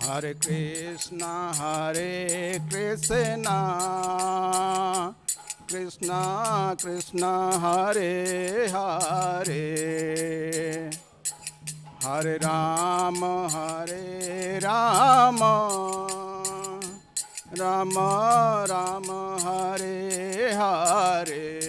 Hare Krishna, Krishna Krishna, Hare Hare, Hare Rama, Rama Rama, Hare Hare.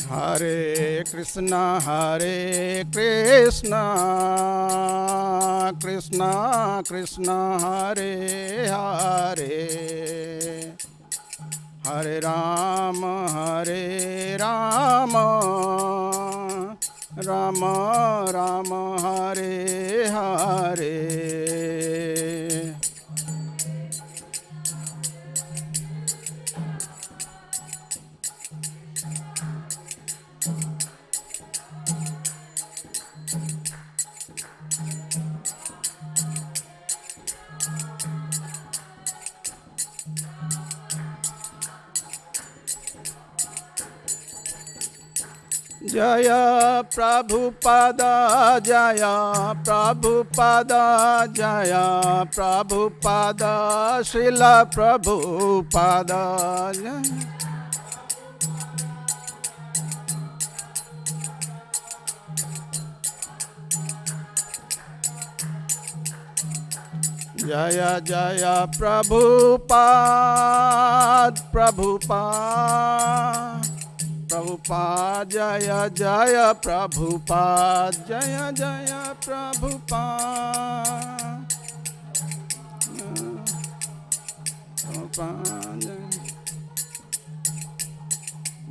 Hare Krishna, Krishna Krishna, Hare Hare, Hare Rama, Rama Rama, Hare Hare. Jaya Prabhupada, Jaya Prabhupada, Jaya Prabhupada, Srila Prabhupada. Jaya Jaya Prabhupada, Prabhupada. Prabhupada, Jaya Jaya Prabhupada, Jaya Jaya Prabhupada.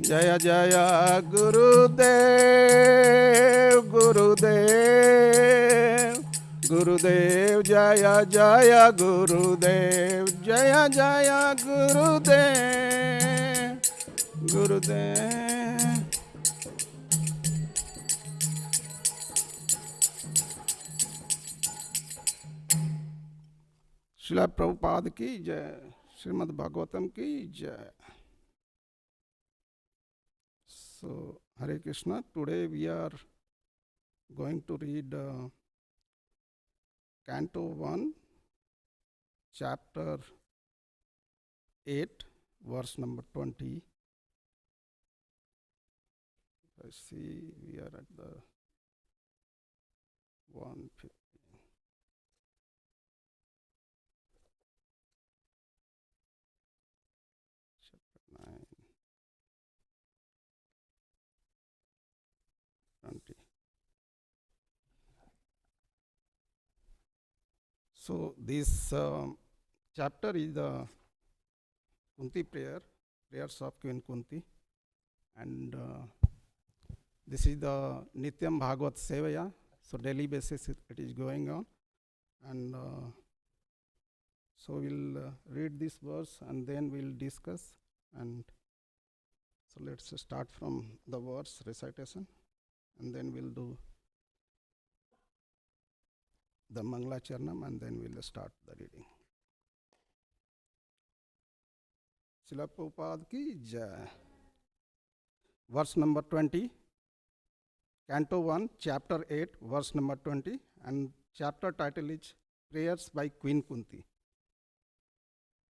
Jaya Jaya Gurudev, Gurudev, Gurudev, Jaya Jaya Gurudev, Jaya Jaya Gurudev, Gurudev. Srila Prabhupada की जय, श्रीमद् भागवतम की जय. So, Hare Krishna, today we are going to read Canto 1, Chapter 8, verse number 20. I see we are at the 150. Chapter 9, 20. So this chapter is the Kunti prayers of Queen Kunti, and this is the Nityam Bhagavat Sevaya, so daily basis it is going on, and so we'll read this verse and then we'll discuss. And so let's start from the verse recitation, and then we'll do the Mangala Charnam, and then we'll start the reading. Srila Prabhupada ki jai. Verse number 20, Canto 1, Chapter 8, verse number 20, and chapter title is Prayers by Queen Kunti.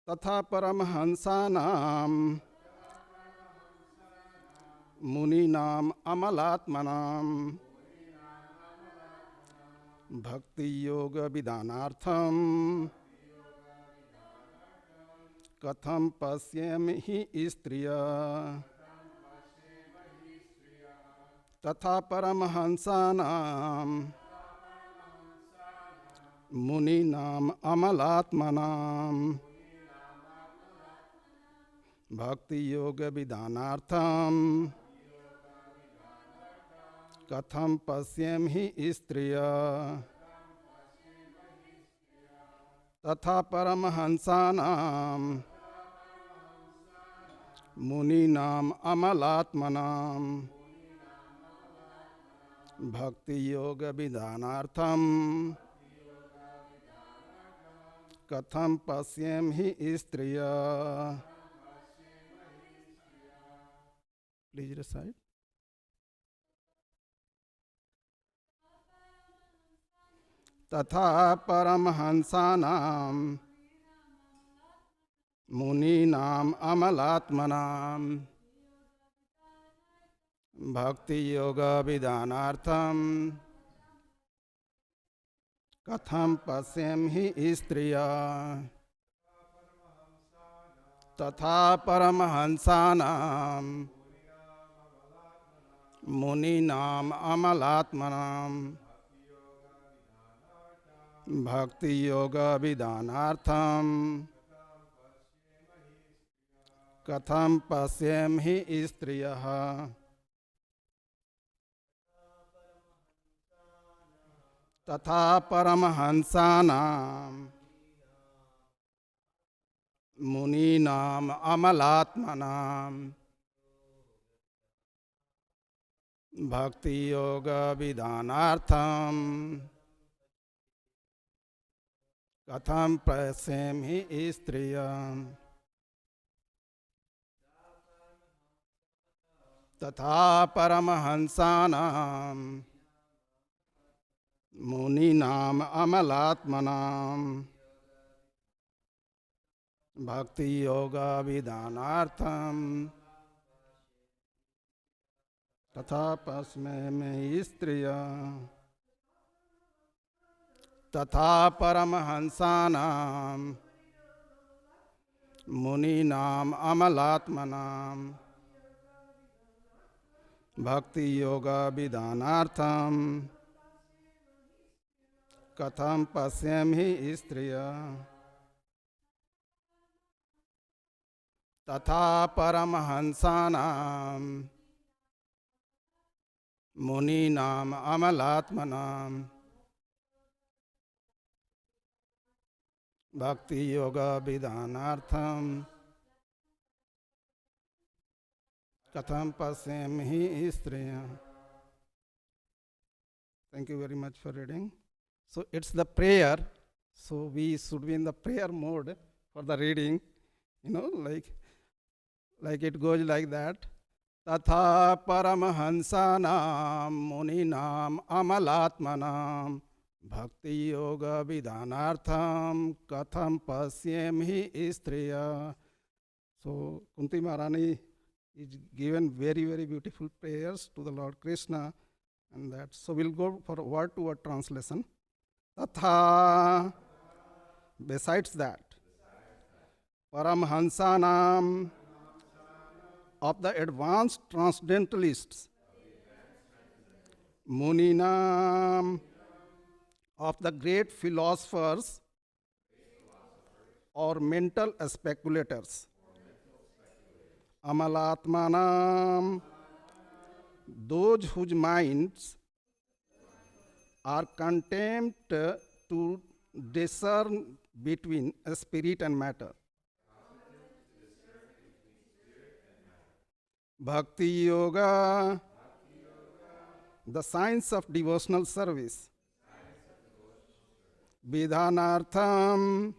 Tatha Paramhansanam Muninam Amalatmanam Bhakti Yoga Vidhanartham Katham Pasyami Istriya Tatha Paramhansanam Muninam Amalatmanam Bhakti Yoga Vidhanartham Katham Pasyami Istriya Tatha Paramhansanam मुनीनाम अमलात्मनाम भक्ति योग विधानार्थम कथम पश्येम ही स्त्रिय. Please recite. तथा परमहंसानां मुनीनाम अमलात्मनां भक्ति योग विधानार्थम कथम पश्येम ही स्त्रिया. तथा परमहंसानां मुनीनाम अमलात्मनां भक्ति योग विधानार्थम कथम पश्येम ही स्त्रियः. तथा परमहंसानां मुनीनाम अमलात्मनां भक्ति योग विधानार्थम कथम पश्येम ही स्त्रियः. तथा परमहंसानां मुनीनाम अमलात्मनां भक्ति योग विधानार्थम तथा पश्येम स्त्रियः. तथा परमहंसानां मुनीनाम अमलात्मनां भक्ति योग विधानार्थम कथम पश्येम ही स्त्रियः. तथा परमहंसानां मुनीनाम अमलात्मनां भक्ति योग विधानार्थम कथम पश्येम ही स्त्रियः. Thank you very much for reading. So it's the prayer. So we should be in the prayer mode for the reading. Like it goes like that. Tatha paramhansanam muninam amalatmanam bhakti yoga vidhanartham katham pashyem hi striya. So Kunti Maharani is given very, very beautiful prayers to the Lord Krishna, and that. So we'll go for word to word translation. Tatha, besides that, Paramhansanam, of the advanced transcendentalists, Muninam, of the great philosophers or mental speculators, Amalatmanam, those whose minds are content to discern between spirit and matter. Bhakti Yoga, the science of devotional service. Vidhanartham,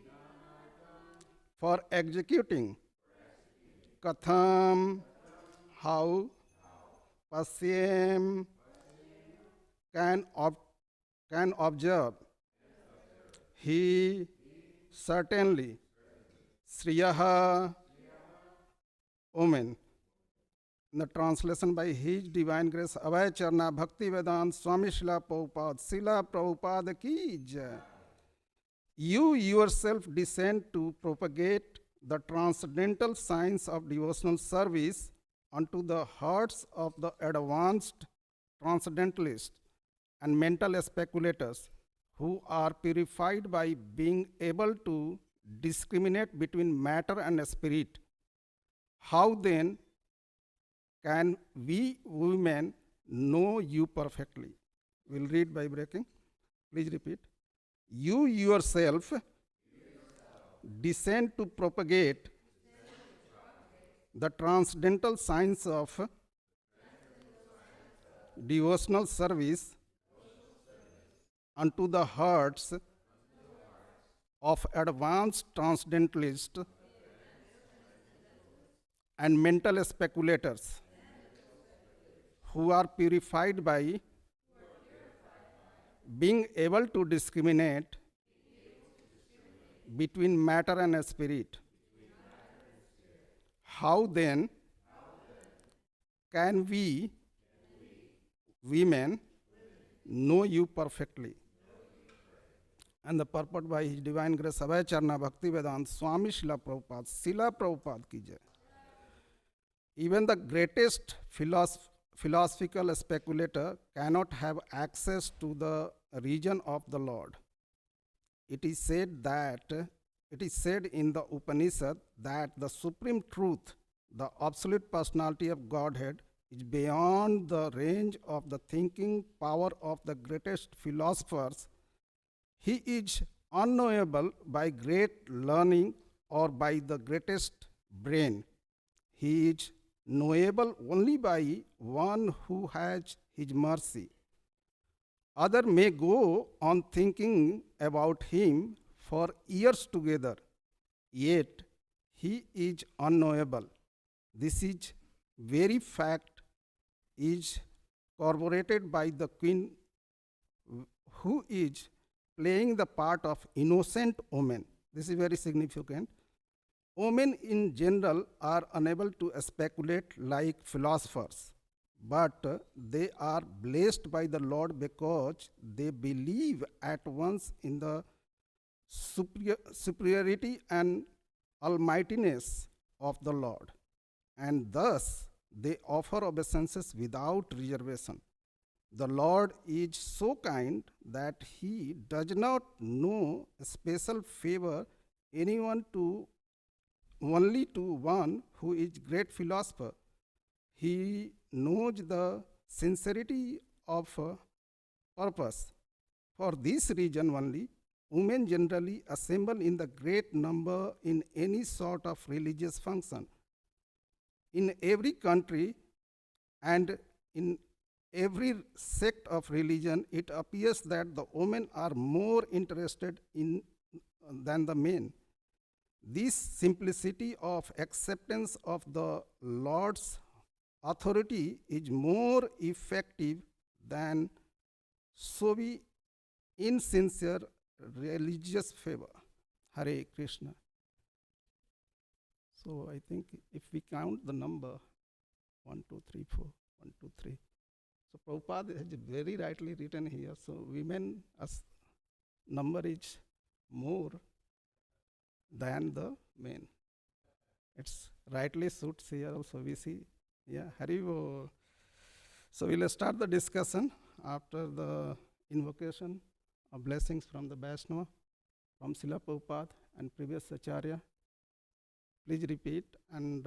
for executing. Katham, how. Pashyem, can observe. He, certainly. Sriyaha, woman. In the translation by His Divine Grace, Abhay Charna Bhakti Vedant Swami Srila Prabhupada, Srila Prabhupada ki jai. You yourself descend to propagate the transcendental science of devotional service unto the hearts of the advanced transcendentalists and mental speculators who are purified by being able to discriminate between matter and spirit. How then can we women know you perfectly? We'll read by breaking. Please repeat. You yourself descend to propagate the transcendental science of devotional service unto the hearts of advanced transcendentalists and mental speculators who are purified by being able to discriminate between matter and spirit. How then can we, women, know you perfectly? And the purport by His Divine Grace Abhay Charna Bhakti Vedanta Swami Srila Prabhupada ki jai. Even the greatest philosophical speculator cannot have access to the region of the Lord. It is said in the Upanishad that the supreme truth, the absolute personality of Godhead, is beyond the range of the thinking power of the greatest philosophers. He is unknowable by great learning or by the greatest brain. He is knowable only by one who has His mercy. Others may go on thinking about Him for years together, yet He is unknowable. This is very fact is corroborated by the queen who is playing the part of innocent woman. This is very significant. Women in general are unable to speculate like philosophers, but they are blessed by the Lord because they believe at once in the superiority and almightiness of the Lord, and thus they offer obeisances without reservation. The Lord is so kind that He does not know special favor anyone to only to one who is great philosopher. He knows the sincerity of purpose. For this reason only, women generally assemble in the great number in any sort of religious function. In every country and in every sect of religion, it appears that the women are more interested in than the men. This simplicity of acceptance of the Lord's authority is more effective than so be insincere religious favor. Hare Krishna. So I think if we count the number 1, 2, 3, 4, 1, 2, 3. So Prabhupada has very rightly written here. So women as number is more than the men. It's rightly suits here also we see. Yeah, Haribo. So we'll start the discussion after the invocation of blessings from the Vaishnava, from Srila Prabhupada and previous Acharya. Please repeat, and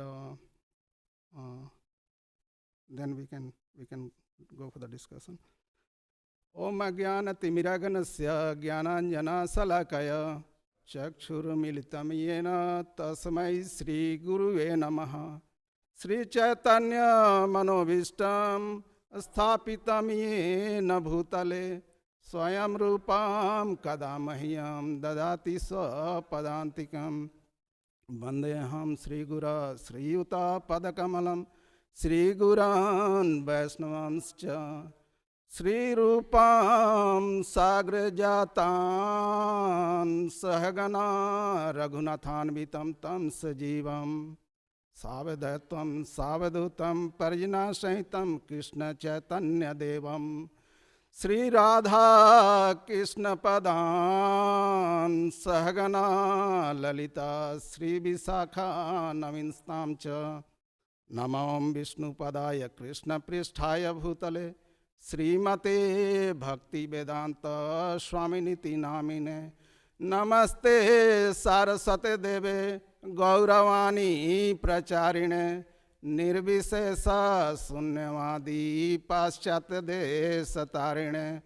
then we can go for the discussion. Om Agyana Timiraganasya Gyananjana Salakaya Chakshurumilitam Yena Tasmai Sri Guruve Namaha Sri Chaitanya Manobishtam Sthapitam Yena Bhutale Swayam Rupam Kadamahyam Dadati Swapadantikam Vandeham Sri Gura Sri Yuta Padakamalam Sri Guran Vaishnavanscha Sri Rupam Sagrajatan Sahagana Raghunathan Vitam Tam Sajivam Savadhatam Savadutam Parjana Sahitam Krishna Chaitanya Devam Sri Radha Krishna Padan Sahagana Lalita Sri Visakha Navinstam Cha Namam Vishnu Padaya Krishna Pristhaya Bhutale Srimate Bhakti Vedanta Swaminiti Namine Namaste Saraswate Deve Gauravani Pracharine Nirvisesa Sunyavadi Paschat Desatarine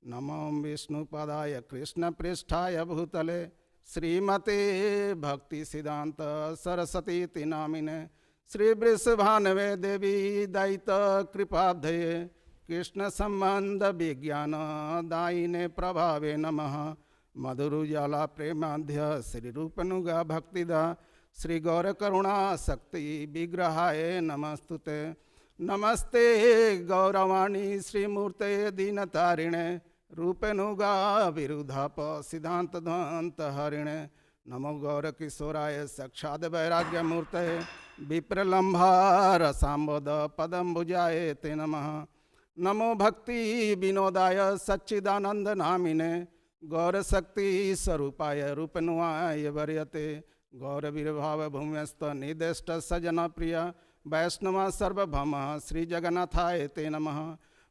Namam Vishnu Padaya Krishna Pristhaya Bhutale Srimate Bhakti Siddhanta Saraswati Namine Shri वृषभानवे देवी दयित कृपाब्धये कृष्ण संबंध विज्ञान दायिने प्रभावे नमः। मधुरुजाला प्रेमाध्य श्री रूपनुगा भक्तिदा श्री गौर करुणा शक्ति विग्रहाय नमस्तुते। नमस्ते गौरवाणी श्रीमूर्ते दीनतारिणे रूपनुगा विरुधाप सिद्धांत ध्वंत हरिणे। नमो गौर किशोराय साक्षाद वैराग्य मूर्ते विप्रलंभार सांबोध पदम्बुजाय ते नमः। नमो भक्ति विनोदाय सच्चिदानंद नामिने गौर शक्ति स्वरूपाय रूपनुआय वर्यते। गौर विर्भाव भूम्यस्त निदेष्ट सजन प्रिय वैष्णव सर्वभम श्री जगन्नाथाय ते नमः।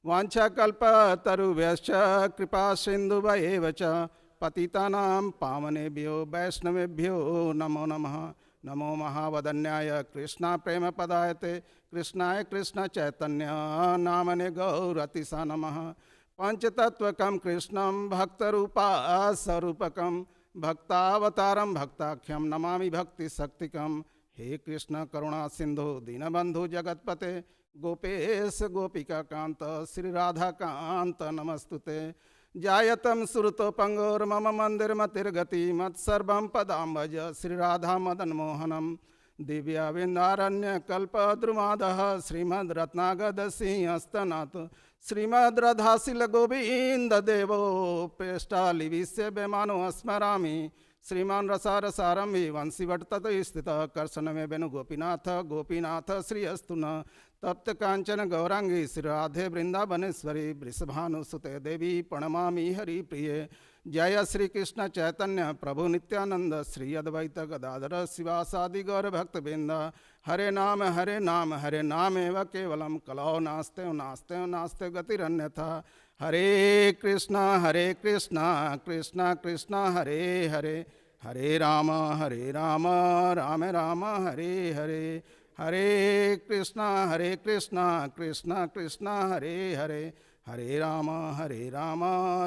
वाञ्छाकल्पतरुभ्यश्च कृपा सिन्धुभ्येव च पतितानां पावनेभ्यो वैष्णवेभ्यो नमो नमः। नमो महावदन्याय कृष्णा प्रेम पदायते कृष्णाय कृष्ण चैतन्य नामने गौरतिसा नमः। पंचतत्वकं कृष्णं भक्तरूपा स्वरूपकं भक्तावतारं भक्ताख्यं नमामि भक्ति शक्तिकं। हे कृष्ण करुणा सिंधु दीनबंधु जगतपते गोपेश गोपिका कांत श्री राधा कांत नमस्तुते। जायतं सुरतो पंगोर्मम मंदिर मतिर्गति मत्सर्वं पदाम्बज श्री राधा मदन मोहनम। दिव्या विंदारण्य कल्पद्रुमादः श्रीमद् रत्नागद सिंहस्तनाथ श्रीमद् राधाशिल गोविंद देवो पेष्टालिविस्य बेमानो स्मरामि। श्रीमान रसारसारंभि वंशीवट तत स्थित कर्षण में वेणु गोपीनाथ गोपीनाथ श्री अस्तु न। तप्त कांचन गौरांगी श्री राधे वृंदावनेश्वरी वृषभानुसुते देवी प्रणमामि हरि प्रिये। जय श्री कृष्ण चैतन्य प्रभु नित्यानंद श्री अद्वैत गदाधर शिवासादि गौर भक्त बिंद। हरे नाम हरे नाम एव केवलम कलौ नास्ते नास्ते नास्ते गतिरन्यथा। हरे कृष्णा कृष्णा कृष्णा हरे हरे हरे राम राम राम हरे हरे। हरे कृष्णा कृष्णा कृष्णा हरे हरे हरे राम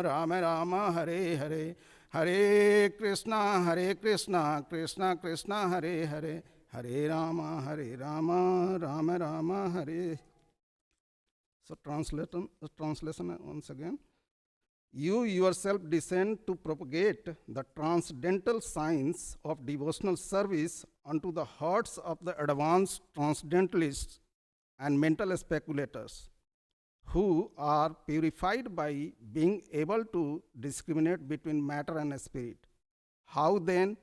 राम राम हरे हरे। हरे कृष्णा कृष्णा कृष्णा हरे हरे हरे राम राम राम हरे। So translation once again. You yourself descend to propagate the transcendental science of devotional service unto the hearts of the advanced transcendentalists and mental speculators, who are purified by being able to discriminate between matter and spirit. How then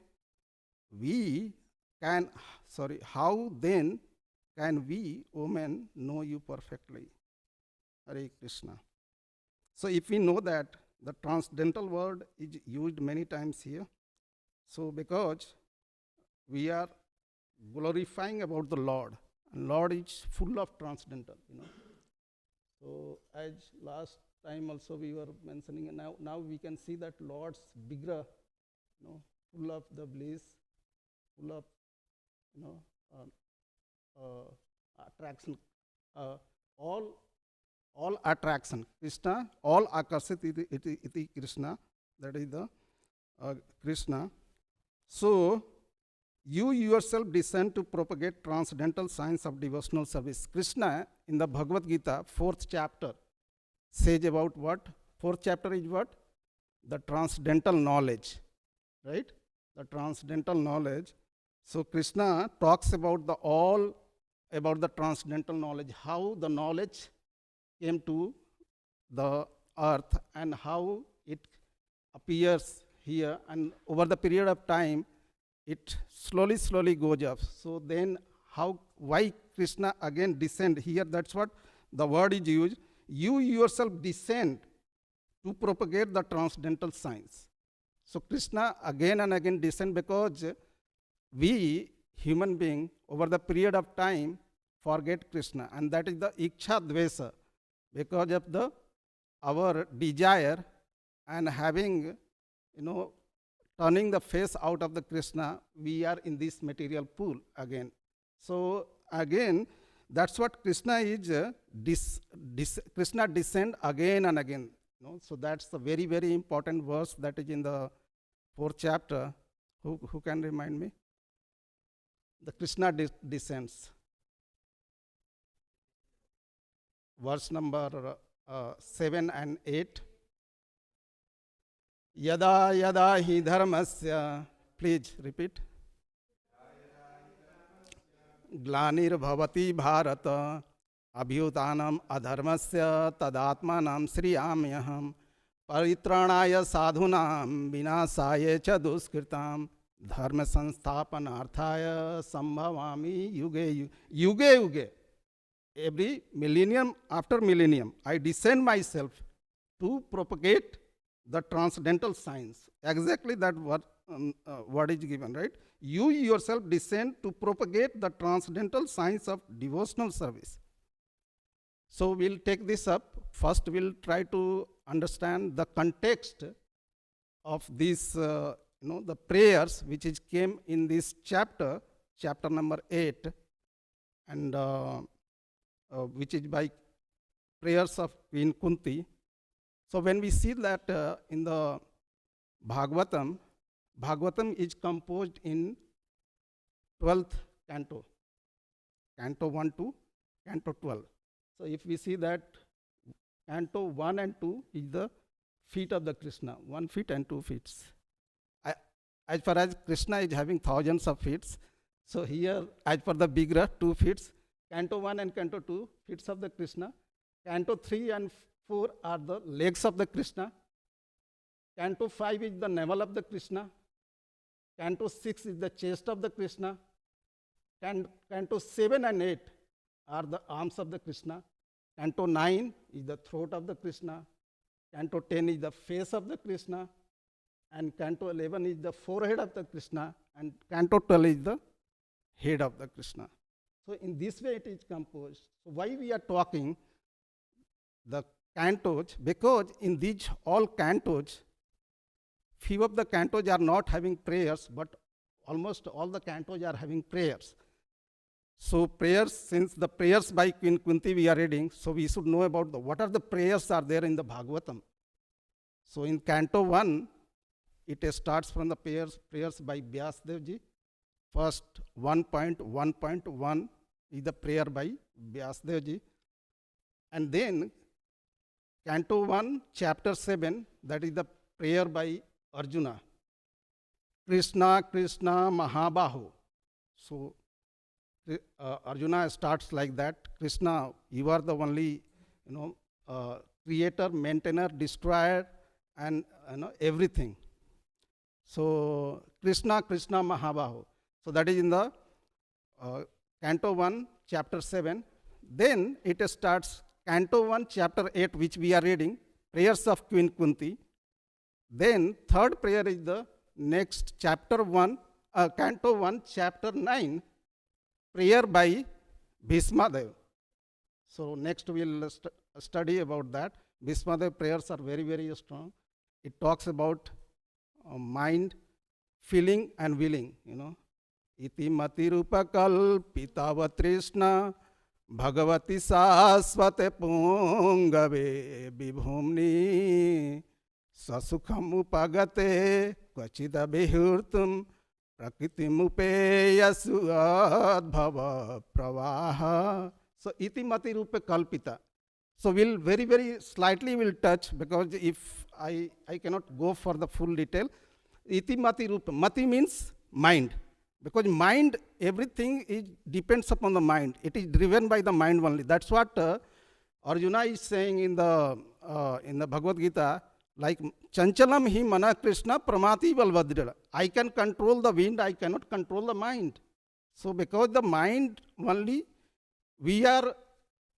can we, O men, know you perfectly? Hare Krishna. So if we know that the transcendental word is used many times here, so because we are glorifying about the Lord, and Lord is full of transcendental, So as last time also we were mentioning, now we can see that Lord's bigger, full of the bliss, full of, attraction, all attraction. Krishna, all akarsit iti Krishna, that is the Krishna. So, you yourself descend to propagate transcendental science of devotional service. Krishna in the Bhagavad Gita, 4th chapter, says about what? 4th chapter is what? The transcendental knowledge, right? The transcendental knowledge. So, Krishna talks about the transcendental knowledge, how the knowledge came to the earth and how it appears here, and over the period of time it slowly goes up. So then why Krishna again descend here? That's what the word is used. You yourself descend to propagate the transcendental science. So Krishna again and again descend because we human being over the period of time forget Krishna, and that is the iksha dvesa. Because of our desire and having, turning the face out of the Krishna, we are in this material pool again. So again, that's what Krishna is. Krishna descend again and again. So that's the very, very important verse that is in the 4th chapter. Who can remind me? The Krishna descends. verse number 7 and 8. Yada yada hi dharmasya, please repeat. Glanir bhavati bharata, abhyutanam adharmasya tadatmanam sriyamyaham, paritranaya sadhunam vinasaya cha duskritam, dharma sansthapanarthaya sambhavami yuge yuge. Every millennium after millennium, I descend myself to propagate the transcendental science. Exactly that word is given, right? You yourself descend to propagate the transcendental science of devotional service. So we'll take this up. First, we'll try to understand the context of these, the prayers which came in this chapter number 8, and which is by prayers of Queen Kunti. So when we see that in the Bhagavatam is composed in 12th canto, canto 1 to canto 12. So if we see that canto 1 and 2 is the feet of the Krishna, 1 feet and 2 feet. As far as Krishna is having thousands of feet, so here as per the Vigraha, 2 feet, canto 1 and canto 2, feet of the Krishna, canto 3 and 4 are the legs of the Krishna, canto 5 is the navel of the Krishna, canto 6 is the chest of the Krishna, canto 7 and 8 are the arms of the Krishna, canto 9 is the throat of the Krishna, canto 10 is the face of the Krishna, and canto 11 is the forehead of the Krishna, and canto 12 is the head of the Krishna. So in this way it is composed. So why we are talking the cantos? Because in these all cantos, few of the cantos are not having prayers, but almost all the cantos are having prayers. So prayers, since the prayers by Queen Kunti we are reading, so we should know about what are the prayers are there in the Bhagavatam. So in canto 1, it starts from the prayers by Vyasdevji. First 1.1.1 is the prayer by Vyasdevji. And then canto 1, chapter 7, that is the prayer by Arjuna. Krishna, Krishna, Mahabaho. So Arjuna starts like that. Krishna, you are the only, creator, maintainer, destroyer, and everything. So Krishna, Krishna, Mahabaho. So that is in the canto 1, chapter 7. Then it starts canto 1, chapter 8, which we are reading, prayers of Queen Kunti. Then third prayer is the next chapter 1, canto 1, chapter 9, prayer by Bhismadev. So next we will study about that. Bhismadev prayers are very, very strong. It talks about mind, feeling and willing, Iti mati rupa kalpitava trishna bhagavati sasvate pungave vibhumni sasukham upagate kvachida bihurtum prakritim upeyasu adbhava pravaha. So iti mati rupa kalpita. So we'll very, very slightly will touch, because if I cannot go for the full detail. Iti mati rupa. Mati means mind. Because mind, everything depends upon the mind. It is driven by the mind only. That's what Arjuna is saying in the Bhagavad Gita, like chanchalam hi mana Krishna pramati balvadrila. I can control the wind, I cannot control the mind. So because the mind only, we are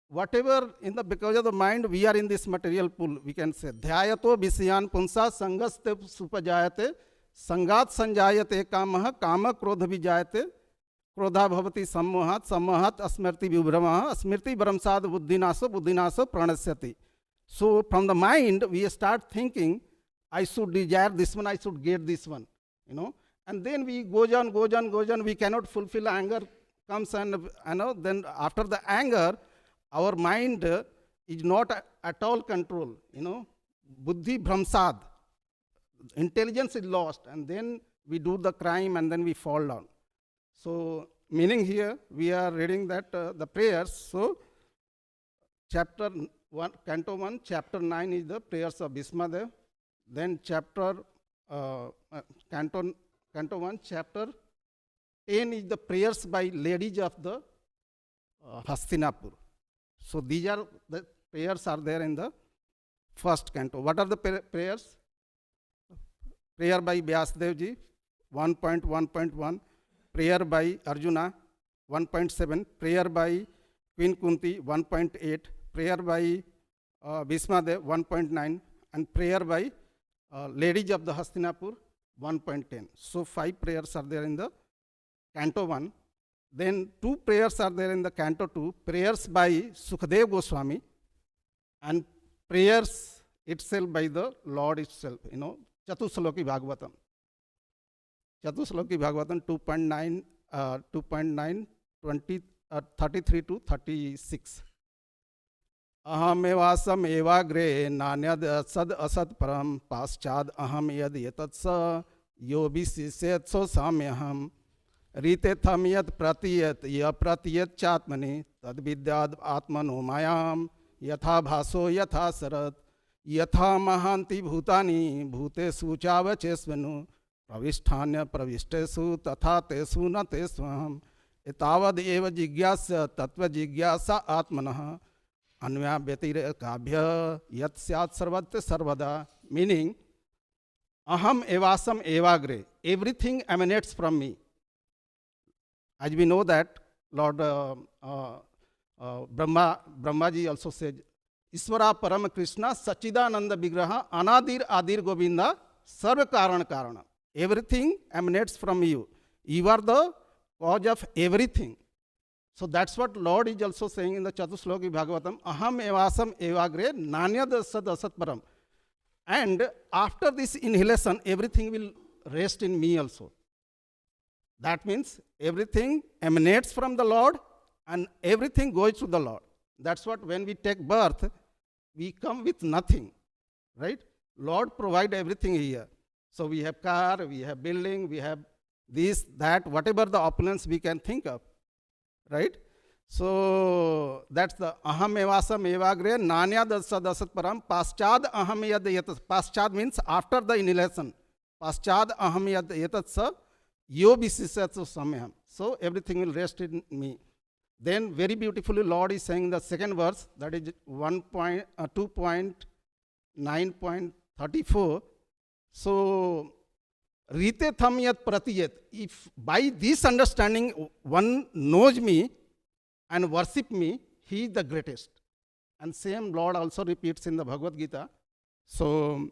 whatever because of the mind, we are in this material pool, we can say. Dhyayato visyan punsa sangaste supajayate संगात संजायते कामः काम क्रोध विजायते क्रोधा भवति सम्मोहात् सम्मोहात् स्मृति विभ्रमः स्मृति भ्रंशात् बुद्धिनाशो बुद्धिनाशो प्रणश्यति. So from the mind we start thinking, I should desire this one, I should get this one, and then we goes on, we cannot fulfill. Anger comes, and then after the anger our mind is not at all control, buddhi bhramsad, intelligence is lost, and then we do the crime and then we fall down. So meaning here we are reading that the prayers. So chapter 1, Canto 1, chapter 9 is the prayers of Bhismadev. Then Canto 1, chapter 10 is the prayers by ladies of the Hastinapur. So these are the prayers are there in the first canto. What are the prayers? Prayer by Vyasdev ji, 1.1.1. Prayer by Arjuna, 1.7. Prayer by Queen Kunti, 1.8. Prayer by Bhismadev, 1.9. And prayer by ladies of the Hastinapur, 1.10. So 5 prayers are there in the Canto 1. Then 2 prayers are there in the Canto 2. Prayers by Sukadev Goswami and prayers itself by the Lord itself. Chatusloki Bhagavatam. Chatusloki Bhagavatam 2.9, 33 to 36. Ahamevasam evagre nanyad sad asad param paschad aham yad yatatsa yobisiset so samyaham rite tham yad pratiyat ya pratiyat chatmani tad vidyad atmano mayam yatha bhaso yatha sarat yatha mahanti bhutani bhute suchavachesvanu pravishthanya pravishthesu tatha tesu na tesvaham etavad eva jigyasa tattva jigyasa atmanah Anvya Betire Kabhya Yat Syat Sarvat Sarvada, meaning Aham Evasam Evagre, everything emanates from me. As we know that Lord Brahmaji also said, Iswara Param Krishna Sachidananda Vigraha Anadir Adir Govinda Sarva Karana Karana. Everything emanates from you. You are the cause of everything. So that's what Lord is also saying in the Chatusloki Bhagavatam, Aham evasam evagre nanyad sad asat param. And after this inhalation, everything will rest in me also. That means everything emanates from the Lord and everything goes to the Lord. That's what when we take birth, we come with nothing, right? Lord provide everything here. So we have car, we have building, we have this, that, whatever the opulence we can think of. Right? So that's the aham evasam evagre nanya dasat param paschad aham yad yatat. Paschad means after the inhalation. Paschad aham yad yatat sa yo bisisatsu samyam. So everything will rest in me. Then very beautifully Lord is saying the second verse, that is 2.9.34. So Rite tham yat pratiyat. If by this understanding one knows me and worship me, he is the greatest. And same Lord also repeats in the Bhagavad Gita. So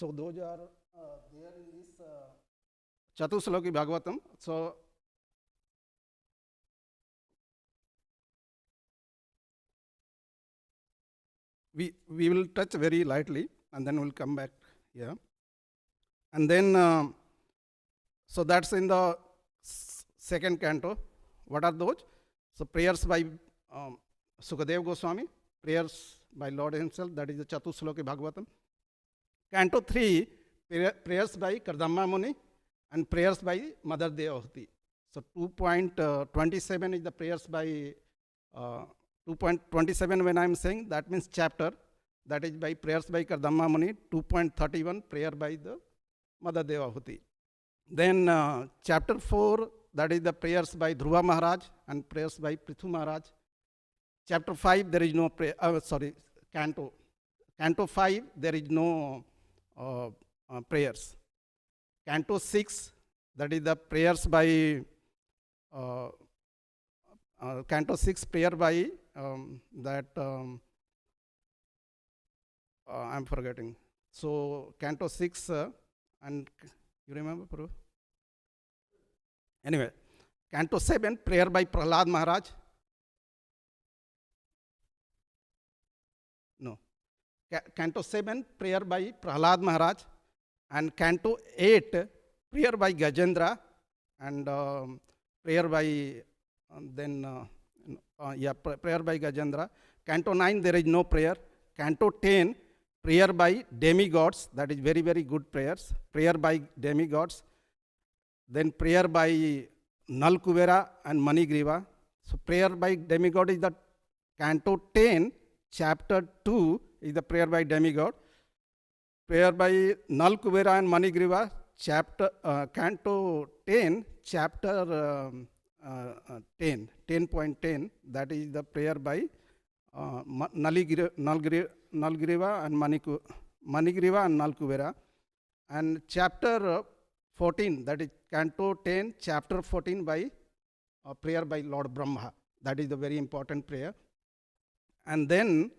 those are there in this Chatusloki Bhagavatam. So we will touch very lightly and then we'll come back here. And then, so that's in the second canto. What are those? So prayers by Sukadev Goswami, prayers by Lord himself, that is the Chatusloki Bhagavatam. Canto 3, prayers by Kardama Muni and prayers by Mother Devahuti. So 2.27 is the prayers by, 2.27 when I am saying, that means chapter, that is by prayers by Kardama Muni, 2.31 prayer by the Mother Devahuti. Then chapter 4, that is the prayers by Dhruva Maharaj and prayers by Prithu Maharaj. Chapter 5, there is no prayer, canto. Canto 5, there is no prayers. Canto 6, that is the prayers by, Canto 6, prayer by I'm forgetting. So Canto 6, and you remember, Prabhu? Anyway, Canto 7, prayer by Prahlad Maharaj. No. Canto 7, prayer by Prahlad Maharaj. And Canto 8, prayer by Gajendra. And prayer by, prayer by Gajendra. Canto 9, there is no prayer. Canto 10, prayer by demigods, that is very, very good prayers. Prayer by demigods. Then prayer by Nal Kuvera and Manigriva. So prayer by demigod is the Canto 10, chapter 2 is the prayer by demigod. Prayer by Nal Kubera and Manigriva, Canto 10, chapter 10, 10.10, that is the prayer by Nalgriva and Manigriva and Nal Kubera. And chapter 14, that is Canto 10, chapter 14 by prayer by Lord Brahma. That is the very important prayer. And then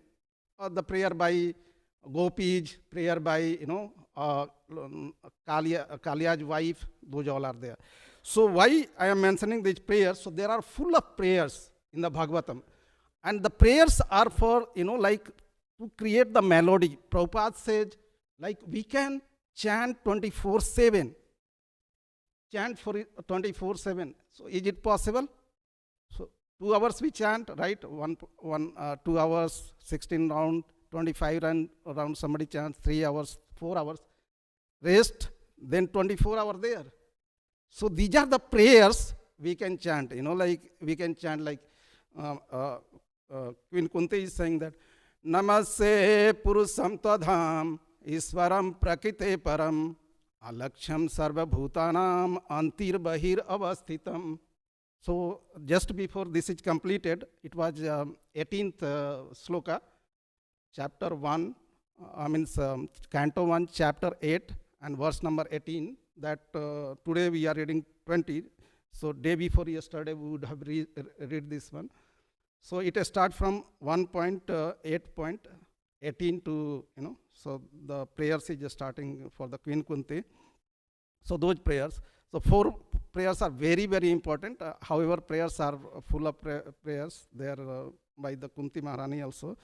the prayer by Gopij, prayer by, Kalia's wife, those all are there. So why I am mentioning these prayers? So there are full of prayers in the Bhagavatam. And the prayers are for, like to create the melody. Prabhupada says, like we can chant 24/7. Chant for 24/7. So is it possible? So 2 hours we chant, right? 2 hours, 16 round, 25 round somebody chants, 3 hours, 4 hours. Rest, then 24 hours there. So these are the prayers we can chant, like we can chant like Queen Kunti is saying that Namaste Purusam Tadham Iswaram Prakite Param Alaksham Sarva Bhutanam Antir Bahir Avasthitam. So just before this is completed, it was 18th sloka, chapter 1, Canto 1, chapter 8 and verse number 18, that today we are reading 20. So day before yesterday we would have read this one. So it starts from 1.8.18 to, so the prayers is starting for the Queen Kunti. So those prayers. So 4 prayers are very, very important. However, prayers are full of prayers. They are by the Kunti Maharani also.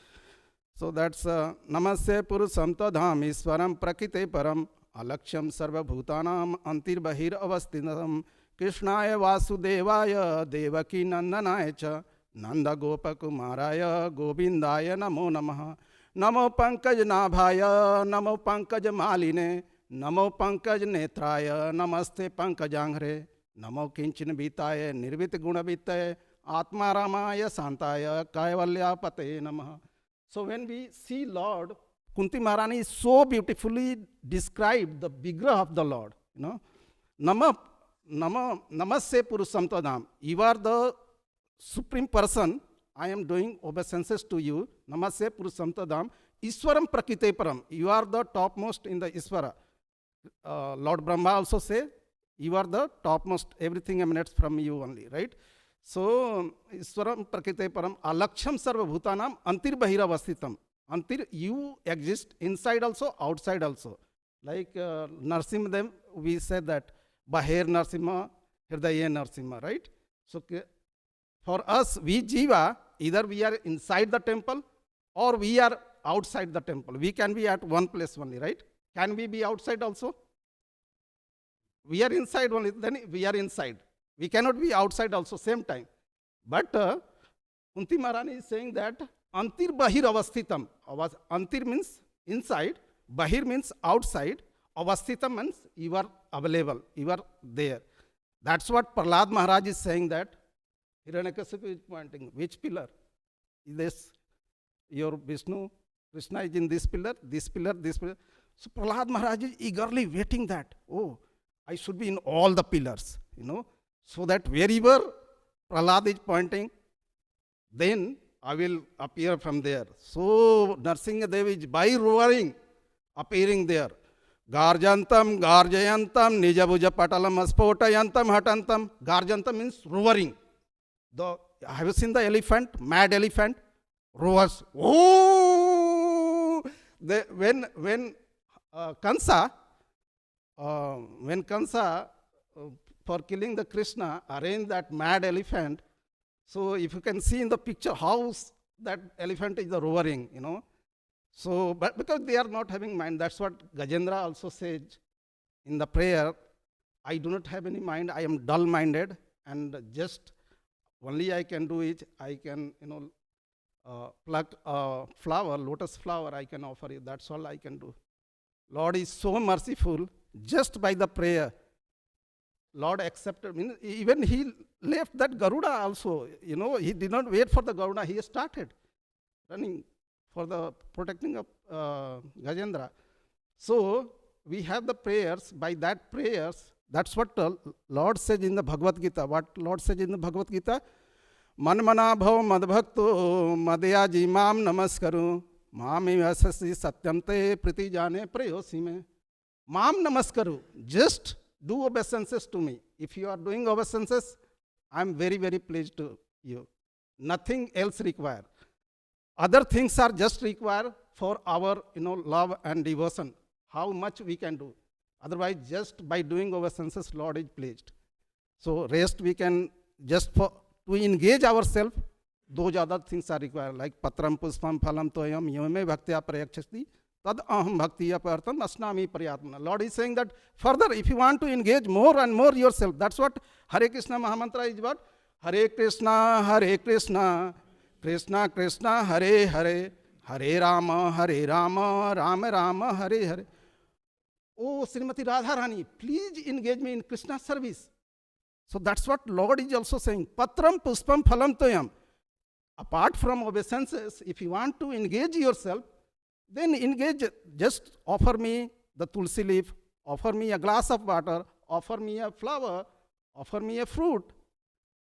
So that's Namaste Purusam Tadham Iswaram Prakite Param Alaksham Sarva Bhutanam Antir Bahir Avastinatam Krishnaya Vasudevaya Devaki Nandanaya Cha Nanda Gopa Kumaraya Govindaya Namo Namaha Namo Pankaj Nabhaya Namo Pankaj Maline Namo Pankaj Netraya Namaste Pankajangre Namo Kinchin Vitaya Nirvit Gunavitaye Atma Ramaya Santaya Kaivalya Pate Namaha. So when we see Lord, Kunti Maharani so beautifully described the vigraha of the Lord. Namaste Purusam Tadam. You are the Supreme Person. I am doing obeisances to you. Namaste Purusam Tadam. Iswaram Prakite Param. You are the topmost in the Iswara. Lord Brahma also say, you are the topmost. Everything emanates from you only, right? So, Iswaram Prakite Param Alaksham Sarva Bhutanam Antir Bahira Vasthitam. Antir, you exist inside also, outside also. Like Narsimha, we said that Bahir Narsimha, Hridaya Narsimha, right? So, for us, we Jiva, either we are inside the temple or we are outside the temple. We can be at one place only, right? Can we be outside also? We are inside only, then we are inside. We cannot be outside also same time. But Kunti Maharani is saying that Antir Bahir Avasthitam. Antir means inside, Bahir means outside, Avasthitam means you are available, you are there. That's what Prahlad Maharaj is saying that Hiranyakasipu is pointing. Which pillar? Is this your Vishnu? Krishna is in this pillar, this pillar, this pillar. So Prahlad Maharaj is eagerly waiting that, oh, I should be in all the pillars, so that wherever Prahlad is pointing, then I will appear from there. So Narsingha Dev is by roaring, appearing there. Garjantam, Garjayantam, Nijabuja Patalam, Aspotayantam, Hatantam. Garjantam means roaring. Have you seen the elephant, mad elephant? Roars. Oh! When Kansa, for killing the Krishna, arranged that mad elephant. So if you can see in the picture how that elephant is roaring, So, but because they are not having mind, that's what Gajendra also says in the prayer. I do not have any mind. I am dull-minded, and just only I can do it. I can, pluck a flower, lotus flower. I can offer it. That's all I can do. Lord is so merciful. Just by the prayer, Lord accepted. Even he left that Garuda also. He did not wait for the Garuda. He started. running for the protecting of Gajendra. So we have the prayers. By that prayers, that's what Lord says in the Bhagavad Gita. What Lord says in the Bhagavad Gita? Manmana bhav madbhakto madya jimam namaskaru mami asasi satyamte priti jane prayosi me. Mam namaskaru. Just do obeisances to me. If you are doing obeisances, I am very, very pleased to you. Nothing else required. Other things are just required for our love and devotion. How much we can do. Otherwise, just by doing obeisances, Lord is pleased. So rest we can just to engage ourselves, those other things are required, like patram puspam phalam toyam yame bhaktya prayakshasti tad aham bhaktiya partam asnami prayatmana. Lord is saying that further, if you want to engage more and more yourself, that's what Hare Krishna Mahamantra is about. Hare Krishna, Krishna Krishna, Hare Hare, Hare Rama, Rama Rama, Hare Hare. Oh, Srimati Radharani, please engage me in Krishna service. So that's what Lord is also saying. Patram puspam phalam toyam. Apart from obeisances, if you want to engage yourself, then engage, just offer me the tulsi leaf, offer me a glass of water, offer me a flower, offer me a fruit.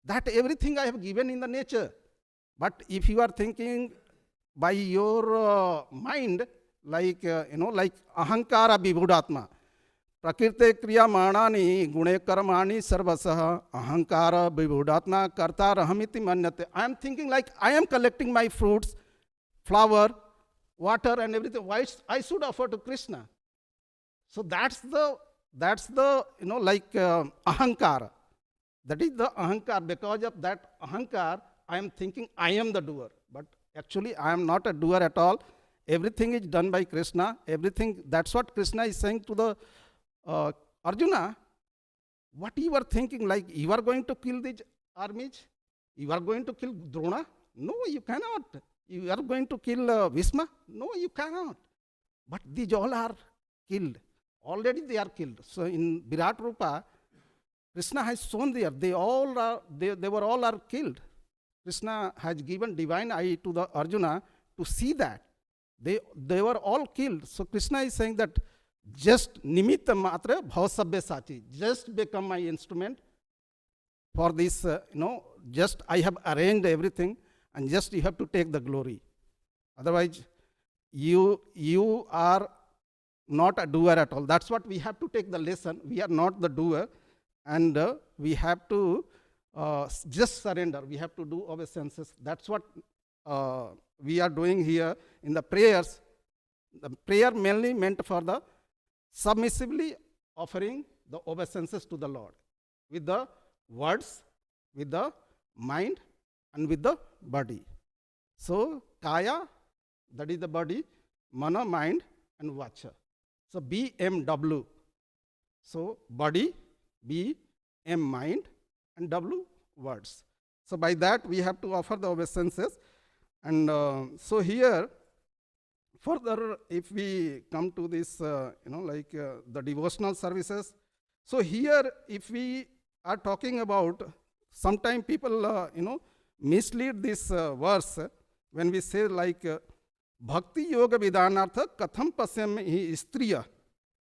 That everything I have given in the nature. But if you are thinking by your mind, like ahankara vibhudatma, prakirte kriya manani gune karmani sarvasah ahankara vibhudatma karta rahamiti manyate. I am thinking like I am collecting my fruits, flower, water and everything. Why I should offer to Krishna? So that's the ahankara. That is the ahankar. Because of that ahankar, I am thinking I am the doer. But actually I am not a doer at all. Everything is done by Krishna. Everything, that's what Krishna is saying to the Arjuna. What you are thinking, like you are going to kill these armies? You are going to kill Drona? No, you cannot. You are going to kill Bhishma? No, you cannot. But these all are killed. Already they are killed. So in Virat Rupa, Krishna has shown there, they were all are killed. Krishna has given divine eye to the Arjuna to see that. They were all killed. So Krishna is saying that just nimitta matra bhavasabhya sachi. Just become my instrument for this, just I have arranged everything and just you have to take the glory. Otherwise, you are not a doer at all. That's what we have to take the lesson. We are not the doer and we have to just surrender. We have to do obeisances. That's what we are doing here in the prayers. The prayer mainly meant for the submissively offering the obeisances to the Lord with the words, with the mind and with the body. So kaya, that is the body, mana, mind and vacha. So BMW. So body, B, M, mind and W, words. So by that we have to offer the obeisances. And so here further, if we come to this, the devotional services. So here, if we are talking about, sometimes people, mislead this verse when we say like, Bhakti Yoga Vidhanartha Katham Pasyam hi Istriya.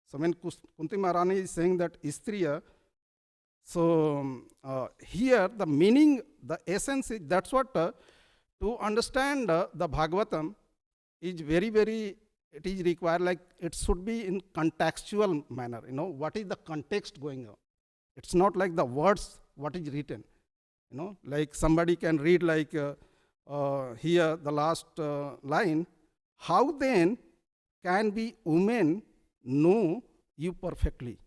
So when Kunti Maharani is saying that Istriya, so here the meaning, the essence is, that's what, to understand the Bhagavatam, is very, very, it is required, like it should be in contextual manner, what is the context going on. It's not like the words, what is written, like somebody can read like here, the last line, how then can we women know you perfectly?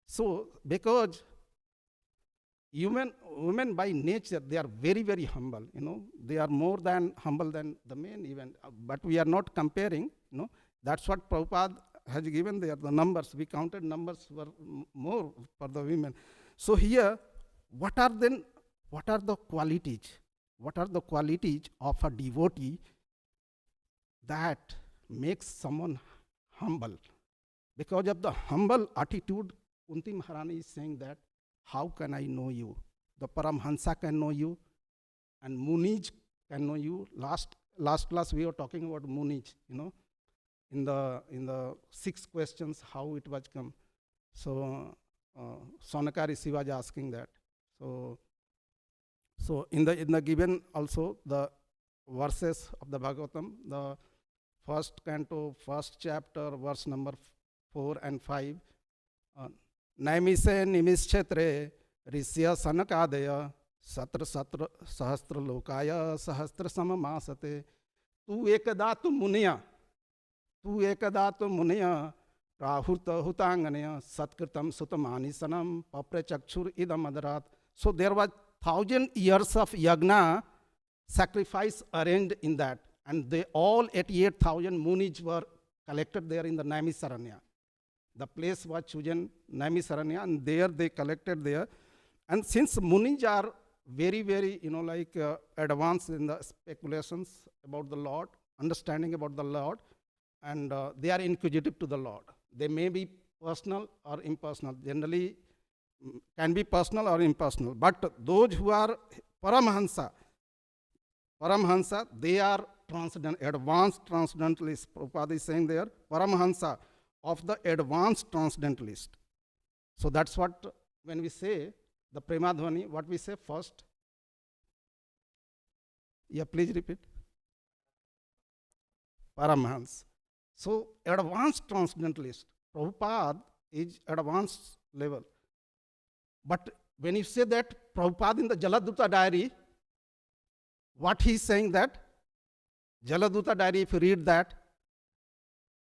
So, because women by nature, they are very, very humble, they are more than humble than the men even, but we are not comparing, that's what Prabhupada has given there, the numbers, we counted numbers were more for the women. So here, what are the qualities? What are the qualities of a devotee that makes someone humble? Because of the humble attitude, Kunti Maharani is saying that, how can I know you? The Paramhansa can know you, and Munis can know you. Last last class we were talking about Munich, in the 6 questions, how it was come. So Sonaka Rishi was asking that. So in the given also the verses of the Bhagavatam, the first canto, first chapter, verse number 4 and 5. Naimise nimischhetre risya sanakadaya satra sahastra lokaya sahastra samamasate tu ekadatu muniya rahurta hutanganaya satkritam sutamanisanam paprachakshur idam adarat. So there was 1,000 years of yagna sacrifice arranged in that, and they all 88,000 munis were collected there in the Naimisaranya. The place was chosen Naimisaranya, and there they collected there. And since munis are very, very, advanced in the speculations about the Lord, understanding about the Lord, and they are inquisitive to the Lord. They may be personal or impersonal. Generally, can be personal or impersonal. But those who are Paramhansa, they are advanced transcendentalists. Prabhupada is saying there, Paramhansa of the advanced transcendentalist. So that's what, when we say the Premadhvani, what we say first? Yeah, please repeat. Paramhans. So advanced transcendentalist. Prabhupada is advanced level. But when you say that Prabhupada in the Jaladuta diary, what he is saying that? Jaladuta diary, if you read that,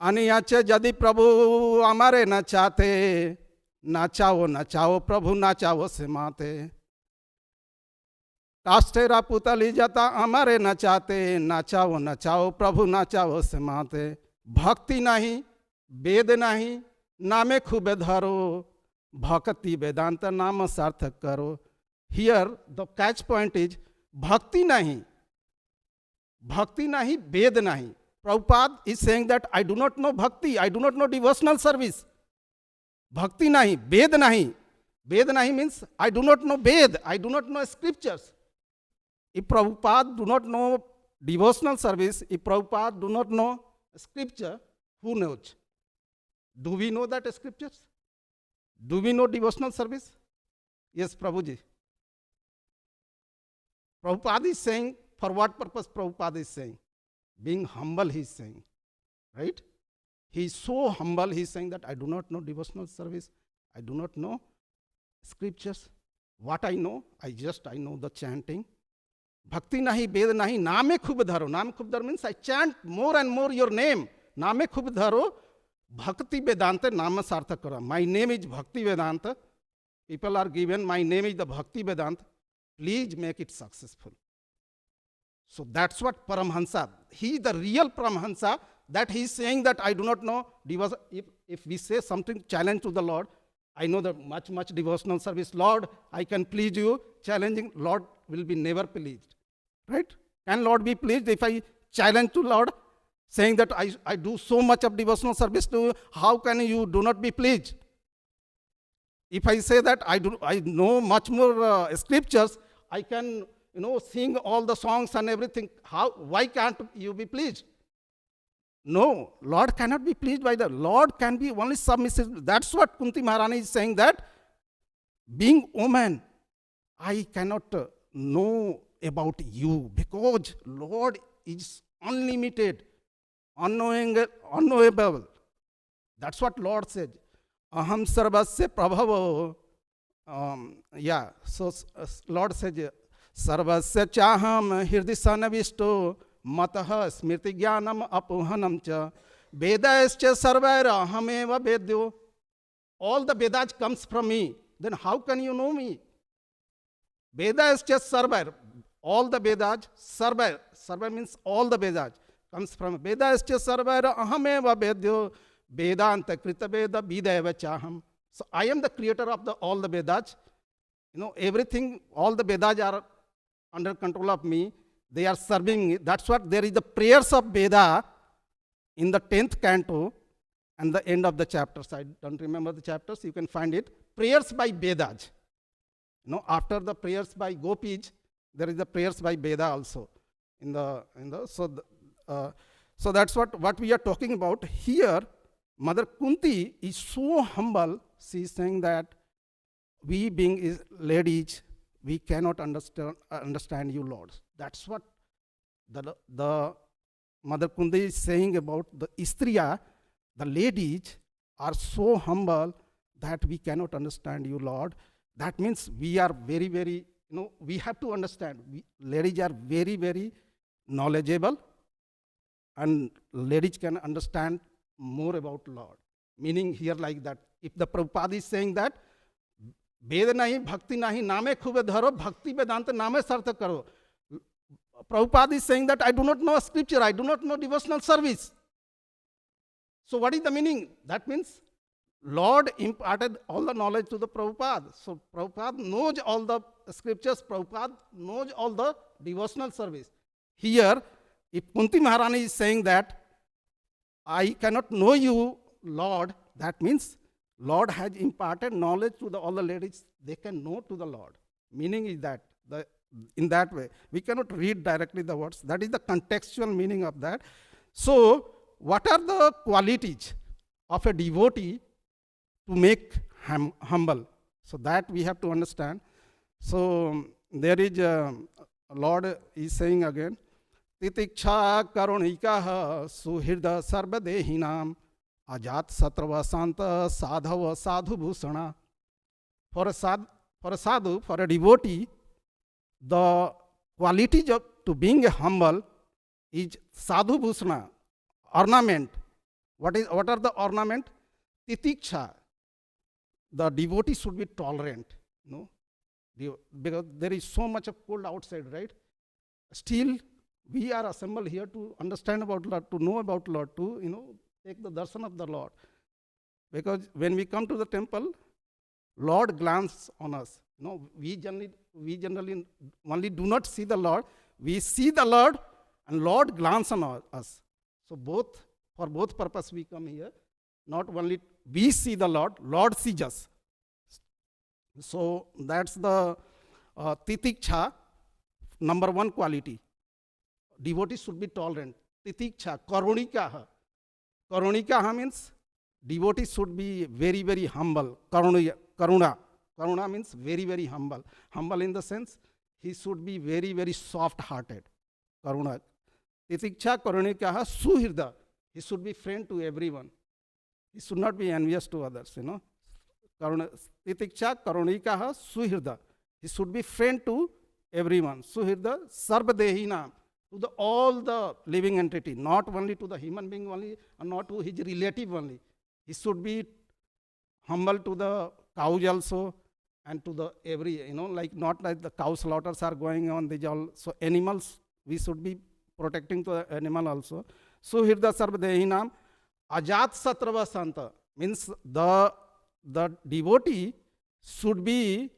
Aniyache jadi Prabhu amare na chate, nachao Prabhu nachao semate. Tashtera putali jata amare na chate, nachao Prabhu nachao semate. Bhakti nahi, ved nahi, name khube dharo, bhakti vedanta nama sarthak karo. Here the catch point is bhakti nahi, ved nahi. Prabhupada is saying that I do not know bhakti, I do not know devotional service. Bhakti nahi, ved nahi. Ved nahi means I do not know Ved, I do not know scriptures. If Prabhupada do not know devotional service, if Prabhupada do not know scripture, who knows? Do we know that scriptures? Do we know devotional service? Yes, Prabhuji. Prabhupada is saying, for what purpose Prabhupada is saying? Being humble, he is saying. Right? He is so humble, he is saying that I do not know devotional service. I do not know scriptures. What I know? I know the chanting. Bhakti nahi, ved nahi, name khub dharo. Name khub dharo means I chant more and more your name. Name khub dharo, bhakti vedanta nama sarthak karo. My name is Bhakti Vedanta. People are given, my name is the Bhakti Vedanta. Please make it successful. So that's what Paramhansa, he is the real Paramhansa, that he is saying that I do not know, if we say something challenge to the Lord, I know the much devotional service, Lord, I can please you, challenging, Lord will be never pleased. Right? Can Lord be pleased if I challenge to Lord, saying that I do so much of devotional service to you, how can you do not be pleased? If I say that I know much more scriptures, I can sing all the songs and everything, why can't you be pleased? No, Lord cannot be pleased by that. Lord can be only submissive. That's what Kunti Maharani is saying, that being woman, I cannot know about you, because Lord is unlimited, unknowable. That's what Lord said. Aham sarvasya prabhavo. So Lord says, sarvasya chaham hirdisanavisto matah smriti jnanam apuhanam cha vedascha sarvaira hameva vedyo. All the Vedas comes from me. Then how can you know me? Vedascha sarvair. All the Vedas, sarvair means all the Vedas comes from Vedascha sarvaira ahameva vedyo vedanta krita veda videva chaham. So I am the creator of all the Vedas. Everything, all the Vedas are under control of me. They are serving me. That's what there is the prayers of Veda in the 10th canto and the end of the chapters. I don't remember the chapters. You can find it. Prayers by Vedas. After the prayers by Gopis, there is the prayers by Veda also. So that's what we are talking about here. Mother Kunti is so humble. She is saying that we being ladies, we cannot understand you, Lord. That's what the Mother Kunti is saying about the Istriya. The ladies are so humble that we cannot understand you, Lord. That means we are very, very, we have to understand. Ladies are very, very knowledgeable, and ladies can understand more about Lord. Meaning here like that. If the Prabhupada is saying that, Ved nahi, bhakti nahi, name khube dharo, bhakti vedanta name sartha karo. Prabhupada is saying that I do not know scripture, I do not know devotional service. So what is the meaning? That means Lord imparted all the knowledge to the Prabhupada. So Prabhupada knows all the scriptures, Prabhupada knows all the devotional service. Here, if Kunti Maharani is saying that I cannot know you, Lord, that means Lord has imparted knowledge to all the ladies. They can know to the Lord. Meaning is that, in that way. We cannot read directly the words. That is the contextual meaning of that. So, what are the qualities of a devotee to make humble? So, that we have to understand. So, there is, Lord is saying again, Titiksha karunika suhirda sarvadehinam ajat satrava santa sadhava sadhu bhusana. For a sadhu, for a devotee, the quality to being humble is sadhu bhusana, ornament. What are the ornament? Titiksha. The devotee should be tolerant, because there is so much of cold outside, right? Still, we are assembled here to understand about Lord, to know about Lord, to take the darshan of the Lord. Because when we come to the temple, Lord glances on us. We generally only do not see the Lord. We see the Lord, and Lord glances on us. So for both purpose we come here. Not only we see the Lord, Lord sees us. So that's the titiksha, number one quality. Devotees should be tolerant. Titiksha, karunikaha. Karunikaha means devotees should be very, very humble. Karuna. Karuna means very, very humble. Humble in the sense, he should be very, very soft-hearted. Karuna. Titiksha karunikaha suhirda. He should be friend to everyone. He should not be envious to others, Titiksha karunikaha suhirda. He should be friend to everyone. Suhirda sarvadehina. To all the living entity, not only to the human being only, and not to his relative only. He should be humble to the cows also, and to the every, not like the cow slaughters are going on. So animals, we should be protecting to the animal also. Suhirda sarvadehinam ajat satrava santa. Means the devotee should be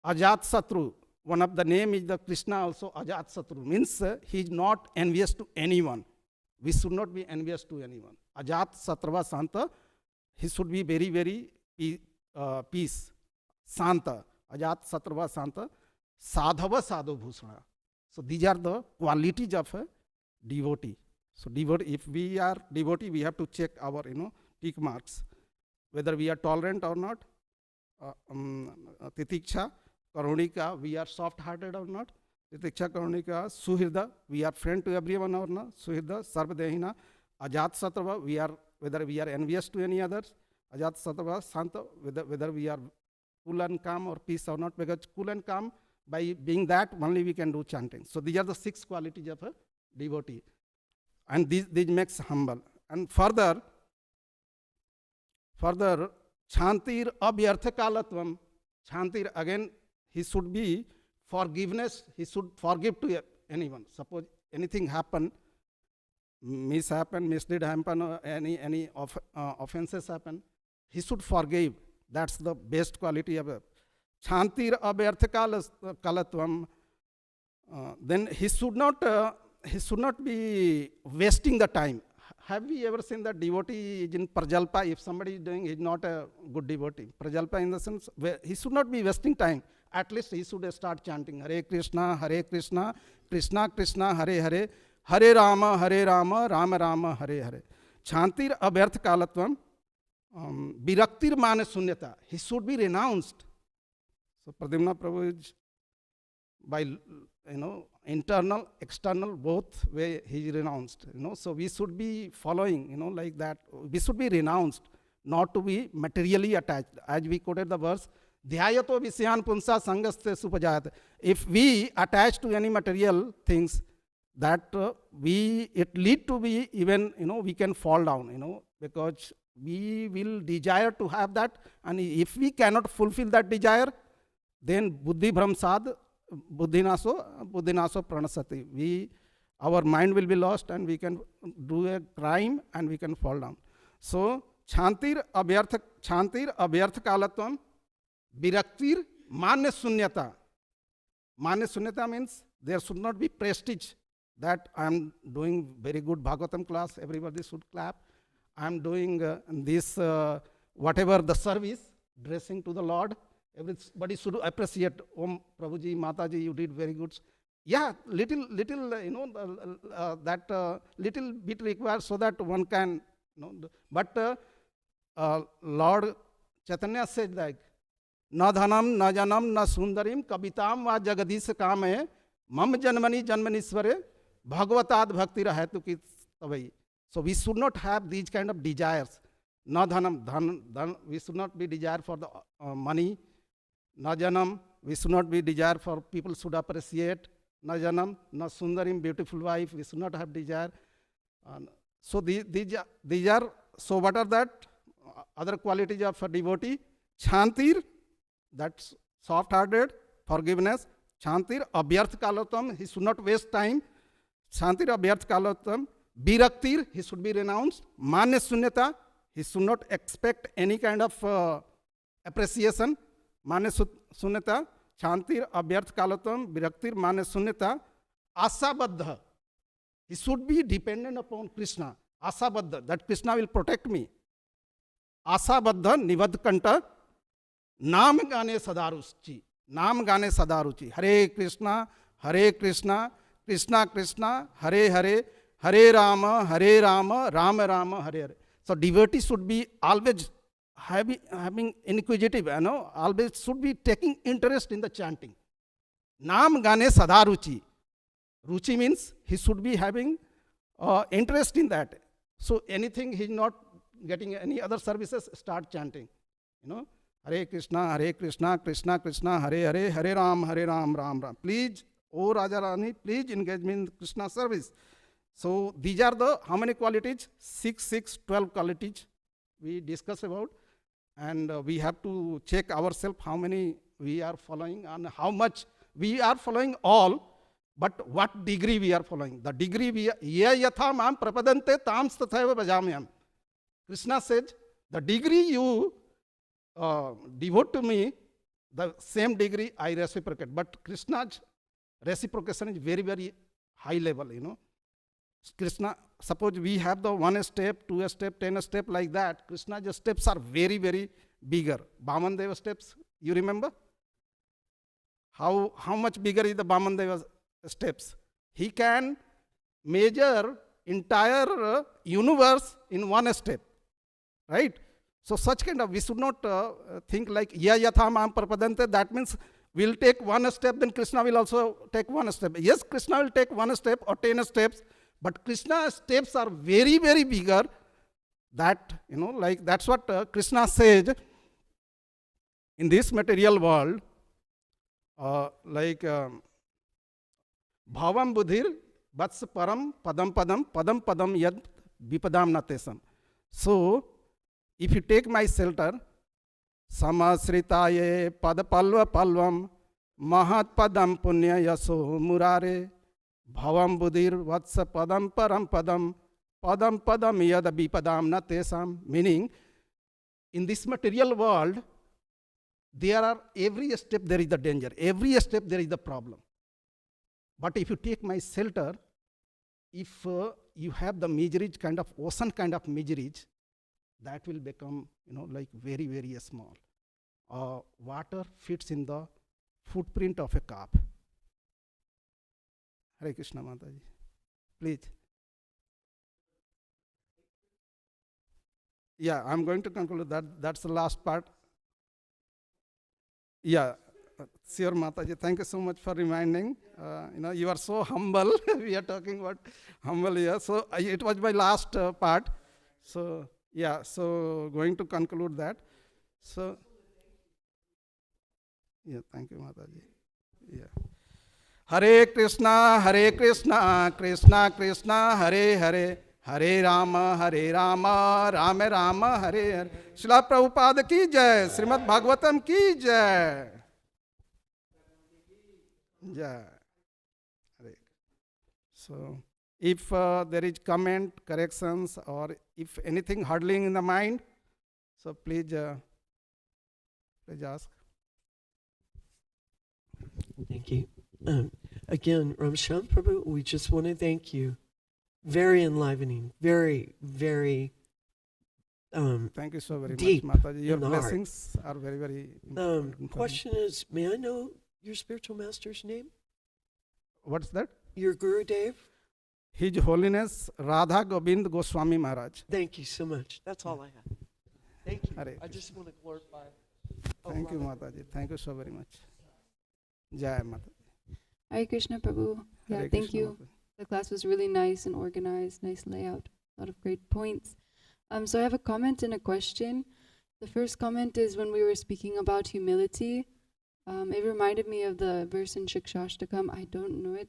ajat satru. One of the name is the Krishna also, Ajat Satru. Means he is not envious to anyone. We should not be envious to anyone. Ajat Satrava Santa, he should be very, very peace. Santa. Ajat Satrava Santa. Sadhava Sadhu Bhusana. So these are the qualities of a devotee. So devotee, if we are devotee, we have to check our, tick marks. Whether we are tolerant or not. Titiksha. Karunika, we are soft-hearted or not. Titiksha Karunika, Suhirda, we are friend to everyone or not. Suhirda, Sarvadehina, Ajat Satrava, whether we are envious to any others. Ajat Satrava, Santa, whether we are cool and calm or peace or not. Because cool and calm, by being that, only we can do chanting. So these are the 6 qualities of a devotee. And these makes humble. And further, Chantir Abhyarthakalatvam. Chantir, again, he should be forgiveness. He should forgive to anyone. Suppose anything happen, misdeed happen, or any offenses happen, he should forgive. That's the best quality of a Chantir abhyarthakalatvam. Then he should not be wasting the time. Have we ever seen that devotee is in prajalpa? If somebody is doing, he is not a good devotee. Prajalpa in the sense, where he should not be wasting time. at least he should start chanting Hare Krishna, Krishna Krishna, Hare Hare, Hare Rama, Rama Rama, Hare Hare. Chantir abhyarth kalatvam, viraktir mane sunyata. He should be renounced. So Pradyumna Prabhu is by internal, external, both way he is renounced. So we should be following, like that. We should be renounced, not to be materially attached. As we quoted the verse, Dhyayato visyan punsa sangaste supajayat. If we attach to any material things, that it lead to be even, we can fall down, because we will desire to have that, and if we cannot fulfill that desire, then buddhi bhramsad buddhinaso pranasati. Our mind will be lost, and we can do a crime, and we can fall down. So chantir abhyarth kalatvam, viraktir manya sunyata. Manya sunyata means there should not be prestige that I am doing very good Bhagavatam class, everybody should clap. I am doing this, whatever the service, dressing to the Lord, everybody should appreciate. Om Prabhuji, Mataji, you did very good. Yeah, little, that little bit required so that one can, but Lord Chaitanya said like, na dhanam, na janam, na sundarim, kabitam va jagadis kame, mam janmanisware, bhagavatad bhakti rahatu ki tavai. So we should not have these kind of desires. Na dhanam, we should not be desire for the money. Na janam, we should not be desire for people should appreciate. Na janam, na sundarim, beautiful wife, we should not have desire. So these are, so what are that? Other qualities of a devotee. Chantir, that's soft-hearted, forgiveness. Chantir abhyarth kalatam, he should not waste time. Chantir abhyarth kalatam. Viraktir, he should be renounced. Manya sunyata, he should not expect any kind of appreciation. Manya sunyata. Chantir abhyarth kalatam. Viraktir manya sunyata. Asabadha, he should be dependent upon Krishna. Asabadha, that Krishna will protect me. Asabadha nivadkanta. Naam gane sadaruchi. Naam gane sadaruchi. Hare Krishna, Krishna Krishna, Hare Hare, Hare Rama, Rama Rama, Hare Hare. So devotee should be always having inquisitive, always should be taking interest in the chanting. Naam gane sadaruchi. Ruchi means he should be having interest in that. So anything he is not getting any other services, start chanting. Hare Krishna, Krishna Krishna, Hare Hare, Hare Ram, Ram Ram. Please, O Raja Rani, please engage me in Krishna service. So these are the, how many qualities? 12 qualities we discuss about. And we have to check ourselves how many we are following and how much we are following all, but what degree we are following. The degree we are, ye yatha mam prapadante tam stathaiva bhajamyam. Krishna says, the degree you devote to me, the same degree I reciprocate. But Krishna's reciprocation is very, very high level, Krishna, suppose we have the 1 step, 2 step, 10 step like that. Krishna's steps are very, very bigger. Bhamandeva steps, you remember? How much bigger is the Bhamandeva steps? He can measure entire universe in 1 step, right? So such kind of, we should not think like, ya yatha mam prapadante, that means we'll take 1 step, then Krishna will also take 1 step. Yes, Krishna will take 1 step or 10 steps, but Krishna's steps are very, very bigger. That, like that's what Krishna says in this material world, like bhavam buddhir vats param padam yad vipadam natesam. So, if you take my shelter, samasritaye padapalva palvam mahat padam punya yaso murare bhavam buddhir vatsa padam param padam yad vipadam natesam. Meaning, in this material world, there are, every step there is the danger, every step there is the problem. But if you take my shelter, if you have the miseries, kind of ocean kind of miseries, that will become, like very, very small. Water fits in the footprint of a calf. Hare Krishna Mataji. Please. Yeah, I'm going to conclude that. That's the last part. Yeah, sure, Mataji. Thank you so much for reminding. You are so humble. We are talking about humble here. So it was my last part. So yeah, so going to conclude that. So yeah, thank you, Mataji. Yeah. Hare Krishna, Krishna Krishna, Hare Hare. Hare Rama, Rama Rama, Hare Hare. Srila Prabhupada ki jai. Srimad Bhagavatam ki jai. Jai. So, if there is comment, corrections, or if anything hurdling in the mind, so please ask. Thank you. Again, Ramashyama Prabhu, we just want to thank you. Very enlivening, very, very thank you so very deep much, Mataji. Your in the blessings are very, very important. Question is, may I know your spiritual master's name? What's that? Your Guru Dev? His Holiness Radha Govind Goswami Maharaj. Thank you so much. That's all I have. Thank you. Hare I just want to glorify. Thank you, Mataji. Thank you so very much. Jai Mataji. Hare Krishna Prabhu. Yeah, Hare thank Krishna, you. Mataji. The class was really nice and organized, nice layout, a lot of great points. So I have a comment and a question. The first comment is when we were speaking about humility, it reminded me of the verse in Shikshashtakam, I don't know it,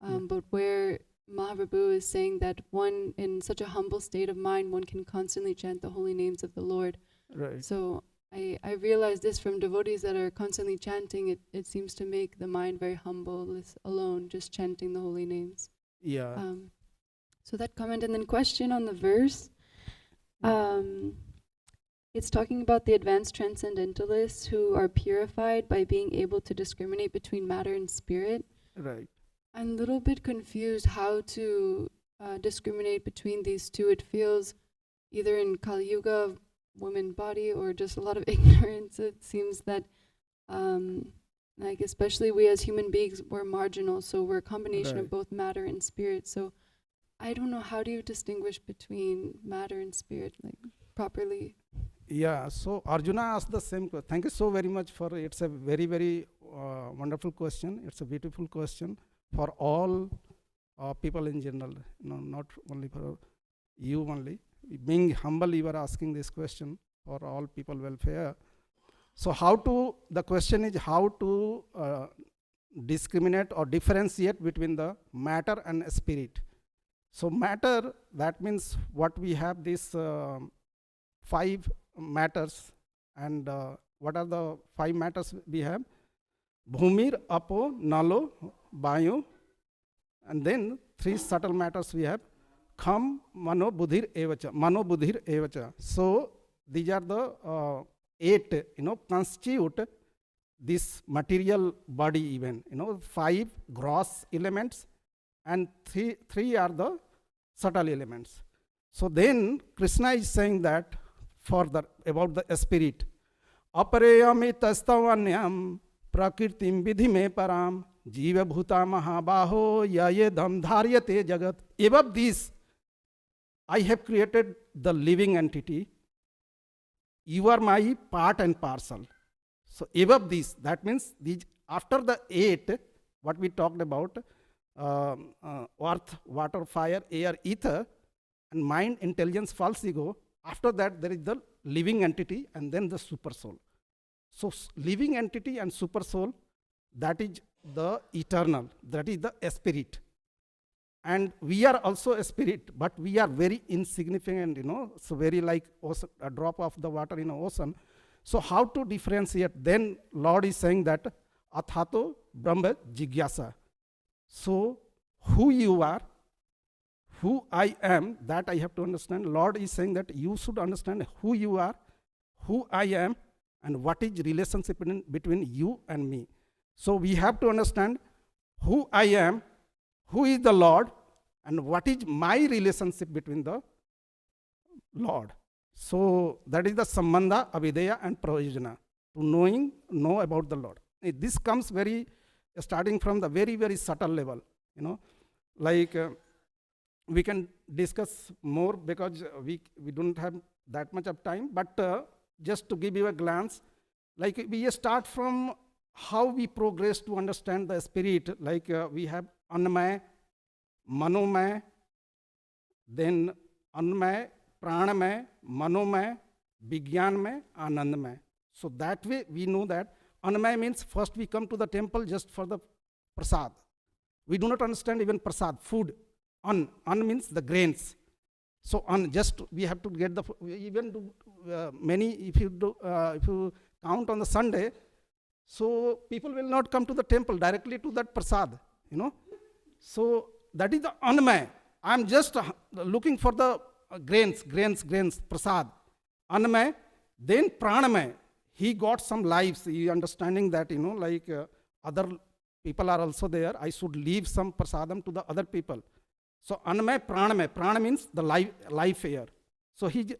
but where Mahaprabhu is saying that one, in such a humble state of mind, one can constantly chant the holy names of the Lord. Right. So I realized this from devotees that are constantly chanting, it seems to make the mind very humble, alone, just chanting the holy names. Yeah. So that comment, and then question on the verse. It's talking about the advanced transcendentalists who are purified by being able to discriminate between matter and spirit. Right. I'm a little bit confused how to discriminate between these two. It feels either in Kali Yuga, woman body, or just a lot of ignorance. It seems that like especially we as human beings, we're marginal, so we're a combination of both matter and spirit. So I don't know, how do you distinguish between matter and spirit, like properly? Yeah, so Arjuna asked the same question. Thank you so very much for it. It's a very, very wonderful question. It's a beautiful question for all people in general, not only for you only. Being humble, you are asking this question for all people welfare. So the question is how to discriminate or differentiate between the matter and spirit. So matter, that means what we have these 5 matters, and what are the 5 matters we have? Bhumir, Apo, Nalo, Vayu, and then 3 subtle matters we have. Kham, Mano, Buddhir, Evacha. Mano, Buddhir, Evacha. So these are the 8, constitute this material body even. 5 gross elements and 3 are the subtle elements. So then Krishna is saying that about the spirit. Apareyami tastavanyam prakritim vidhime param jiva bhuta mahabaho yayedam dharyate jagat. Above this, I have created the living entity. You are my part and parcel. So above this, that means after the 8, what we talked about, earth, water, fire, air, ether, and mind, intelligence, false ego. After that, there is the living entity and then the super soul. So living entity and super soul, that is the eternal, that is the spirit. And we are also a spirit, but we are very insignificant, so very like a drop of the water in an ocean. So how to differentiate? Then Lord is saying that Athato Brahma Jigyasa. So who you are, who I am, that I have to understand. Lord is saying that you should understand who you are, who I am, and what is relationship between you and me. So we have to understand who I am, who is the Lord, and what is my relationship between the Lord. So that is the Sambandha, Avideya, and Prayojana, to know about the Lord. this comes very, starting from the very, very subtle level, like we can discuss more because we don't have that much of time, but just to give you a glance, like we start from how we progress to understand the spirit, like we have Annamay, Manomay, then Annamay, Pranamay, Manomay, Vigyanmay, Anandamay. So that way we know that Annamay means first we come to the temple just for the prasad. We do not understand even prasad, food. An means the grains. So just we have to get the, even do many, if you count on the Sunday, so people will not come to the temple directly to that prasad, So that is the Annamay. I am just looking for the grains, prasad. Annamay, then Pranamay. He got some lives, he understanding that, like other people are also there. I should leave some prasadam to the other people. So Annamay, Pranamay. Prana means the life air. So he's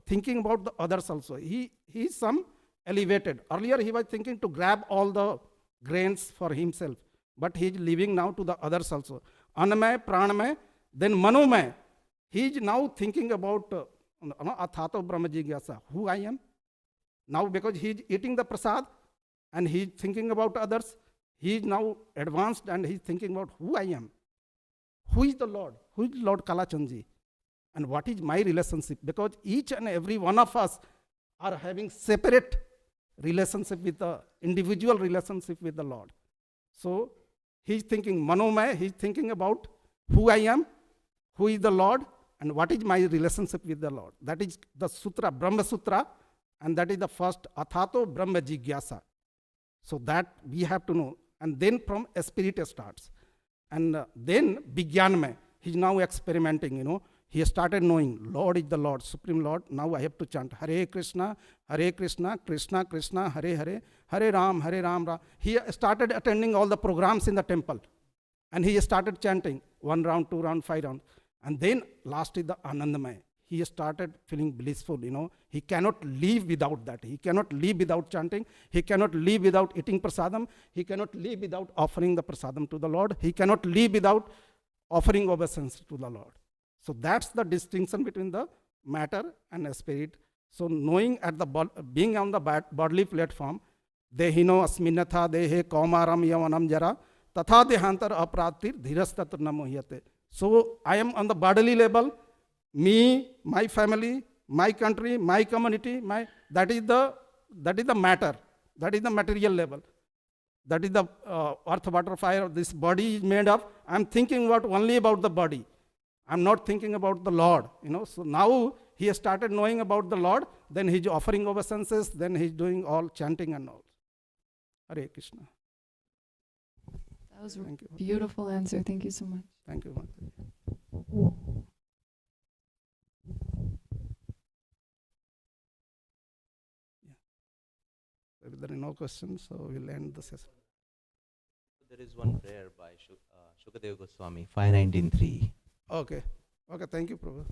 thinking about the others also. He's some elevated. Earlier he was thinking to grab all the grains for himself, but he's leaving now to the others also. Annamay, Pranamay, then Manomay. He's now thinking about Athato Brahma Jigyasa, who I am. Now because he's eating the prasad and he's thinking about others, he's now advanced and he's thinking about who I am. Who is the Lord? Who is Lord Kalachandji? And what is my relationship? Because each and every one of us are having separate relationship with the individual relationship with the Lord. So he's thinking Manomay, he's thinking about who I am, who is the Lord, and what is my relationship with the Lord. That is the sutra, Brahma Sutra, and that is the first Athato Brahma Jigyasa. So that we have to know. And then from spirit starts. And then Vigyanmay, he's now experimenting, He started knowing Lord is the Lord, Supreme Lord. Now I have to chant Hare Krishna, Krishna Krishna, Hare Hare, Hare Ram, Ram. He started attending all the programs in the temple. And he started chanting 1 round, 2 round, 5 rounds. And then last is the Anandamay. He started feeling blissful, He cannot live without that. He cannot live without chanting. He cannot live without eating prasadam. He cannot live without offering the prasadam to the Lord. He cannot live without offering obeisance to the Lord. So that's the distinction between the matter and the spirit. So knowing at the being on the bodily platform, dehino asminatha dehe kaumaram yavanam jara tatha dehantar apratir dhirastatur namohyate. So I am on the bodily level. Me, my family, my country, my community, that is the matter. That is the material level. That is the earth, water, fire. This body is made of. I'm thinking only about the body. I'm not thinking about the Lord. So now he has started knowing about the Lord. Then he's offering obeisances. Then he's doing all chanting and all. Hare Krishna. That was a beautiful answer. Thank you so much. Thank you. If there are no questions, so we'll end the session. There is one prayer by Shukadeva Goswami, 519.3. Okay. Thank you, Prabhu.